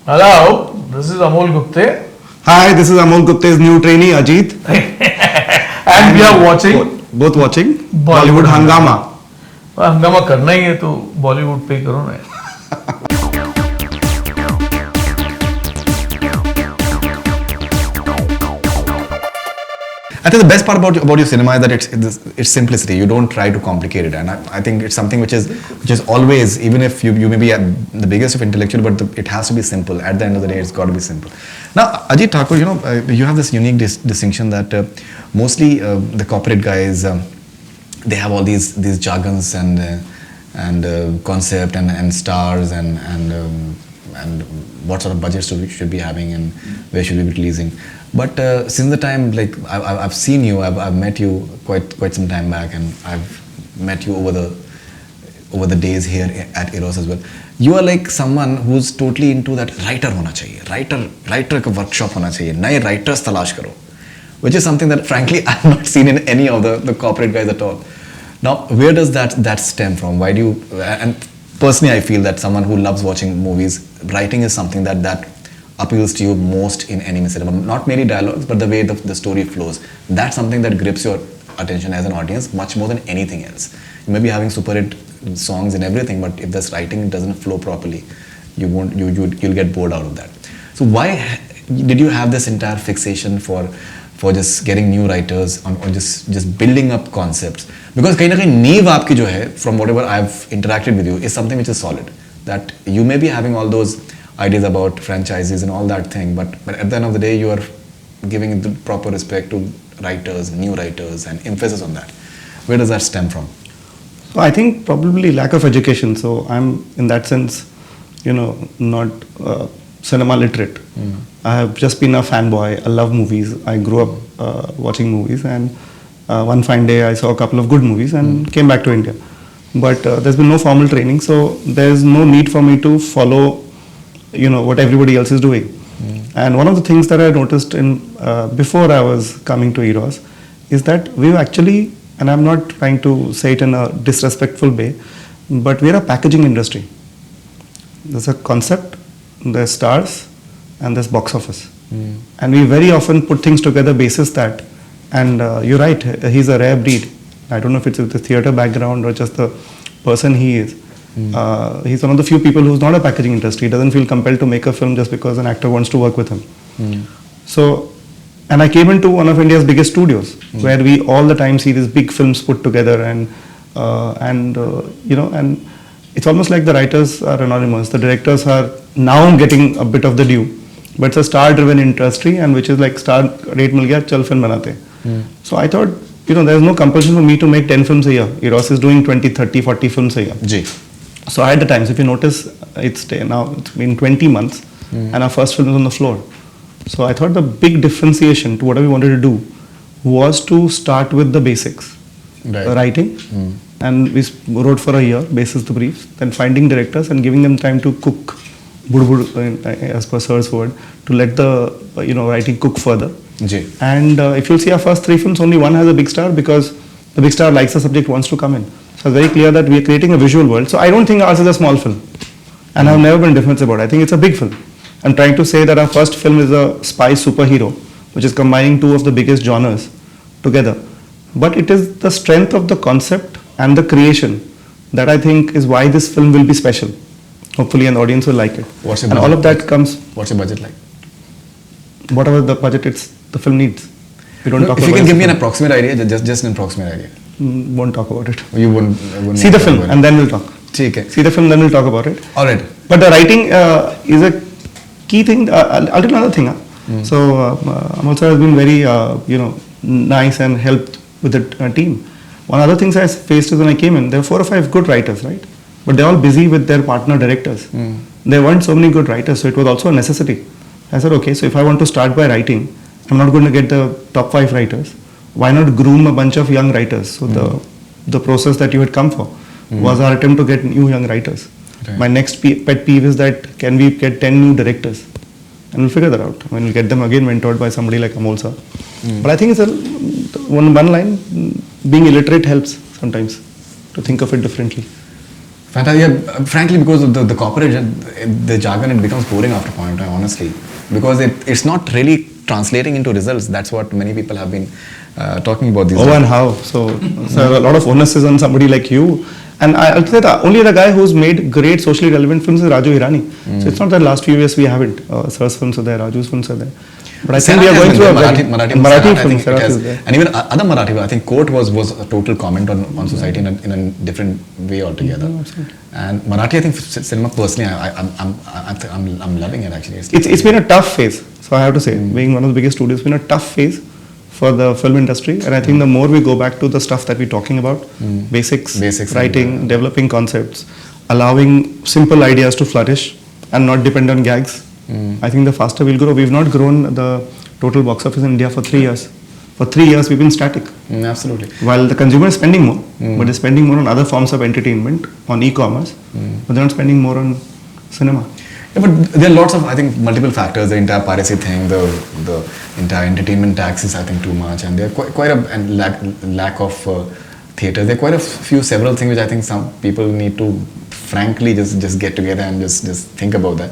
Hello, this is Amole Gupte. Hi, this is Amole Gupte's new trainee, Ajit. And we are watching Both watching Bollywood Hungama. हंगामा करना ही है तो बॉलीवुड पे करो ना. I think the best part about your cinema is that it's simplicity. You don't try to complicate it, and I think it's something which is always, even if you may be the biggest of intellectual, but it has to be simple. At the end of the day, it's got to be simple. Now, Ajit Thakur, you have this unique distinction that mostly the corporate guys they have all these jargons and concept and stars and what sort of budgets should be having and where should we be releasing. But since the time, like I've seen you, I've met you quite some time back, and I've met you over the days here at Eros as well. You are like someone who's totally into that writer hona chahiye, writer ka workshop hona chahiye, naye writers talash karo, which is something that frankly I've not seen in any of the corporate guys at all. Now, where does that stem from? Why do you? And personally, I feel that someone who loves watching movies, writing is something that appeals to you most in any cinema. Not merely dialogues, but the way the story flows. That's something that grips your attention as an audience much more than anything else. You may be having super hit songs and everything, but if this writing doesn't flow properly, you'll get bored out of that. So why did you have this entire fixation for just getting new writers on just building up concepts? Because kahin na kahin neev aapki jo hai, from whatever I've interacted with you, is something which is solid. That you may be having all those ideas about franchises and all that thing, but at the end of the day, you are giving the proper respect to writers, new writers, and emphasis on that. Where does that stem from? So I think probably lack of education. So I'm in that sense, not cinema literate. I have just been a fanboy. I love movies. I grew up watching movies, and one fine day I saw a couple of good movies and came back to India. But there's been no formal training, so there's no need for me to follow what everybody else is doing. And one of the things that I noticed before I was coming to Eros is that we've actually, and I'm not trying to say it in a disrespectful way, but we're a packaging industry. There's a concept, there's stars, and there's box office. And we very often put things together basis that, and you're right, he's a rare breed. I don't know if it's the theater background or just the person he is. He's one of the few people who's not a packaging industry. He doesn't feel compelled to make a film just because an actor wants to work with him. So, and I came into one of India's biggest studios where we all the time see these big films put together and it's almost like the writers are anonymous. The directors are now getting a bit of the due, but it's a star-driven industry and which is like star rate mil gaya, chal film banate. So I thought, there's no compulsion for me to make 10 films a year. Eros is doing 20, 30, 40 films a year. Ji. So I had the time. So if you notice, it's been 20 months and our first film is on the floor. So I thought the big differentiation to whatever we wanted to do was to start with the basics. Right. Writing. And we wrote for a year, basis the briefs, then finding directors and giving them time to cook, as per Sir's word, to let the writing cook further. Ji. And if you'll see our first 3 films, only one has a big star because the big star likes the subject, wants to come in. So it's very clear that we are creating a visual world. So I don't think ours is a small film. And I've never been defensive about it. I think it's a big film. I'm trying to say that our first film is a spy superhero, which is combining 2 of the biggest genres together. But it is the strength of the concept and the creation that I think is why this film will be special. Hopefully an audience will like it. What's your and budget all of that comes... What's your budget like? Whatever the budget the film needs. We don't talk if about you can give me an approximate idea, just an approximate idea. Won't talk about it. You wouldn't See the film and then we'll talk. Okay. See the film, then we'll talk about it. All right. But the writing is a key thing. I'll tell you another thing. So Amol sir has been very nice and helped with the team. One other things I faced is when I came in, there were 4 or 5 good writers, right? But they're all busy with their partner directors. There weren't so many good writers, so it was also a necessity. I said, okay, so if I want to start by writing, I'm not going to get the top 5 writers. Why not groom a bunch of young writers? So the process that you had come for was our attempt to get new young writers. Right. My next pet peeve is that can we get 10 new directors? And we'll figure that out. We'll get them again mentored by somebody like Amol sir. But I think it's one line, being illiterate helps sometimes to think of it differently. Fantastic. Yeah, frankly, because of the corporate, the jargon, it becomes boring after a point in time, honestly. Because it's not really translating into results. That's what many people have been talking about these days. And how? So a lot of onus is on somebody like you. And I'll say that only the guy who's made great socially relevant films is Raju Hirani. So it's not that last few years we haven't. Sir's films are there, Raju's films are there. But I think we are going through a Marathi films. And even other Marathi, I think Court was a total comment on society in a different way altogether. And Marathi, I think cinema personally, I'm loving it actually. It's been a tough phase. So I have to say, being one of the biggest studios, it's been a tough phase for the film industry. And I think the more we go back to the stuff that we're talking about, basics writing, developing concepts, allowing simple ideas to flourish and not depend on gags. I think the faster we'll grow. We've not grown the total box office in India for 3 years. For 3 years, we've been static. Absolutely. While the consumer is spending more, but they're spending more on other forms of entertainment, on e-commerce, but they're not spending more on cinema. Yeah, but there are lots of, I think, multiple factors. The entire piracy thing, the entire entertainment tax is, I think, too much, and there are quite a lack of theatres. There are quite a several things which I think some people need to, frankly, just get together and just think about that.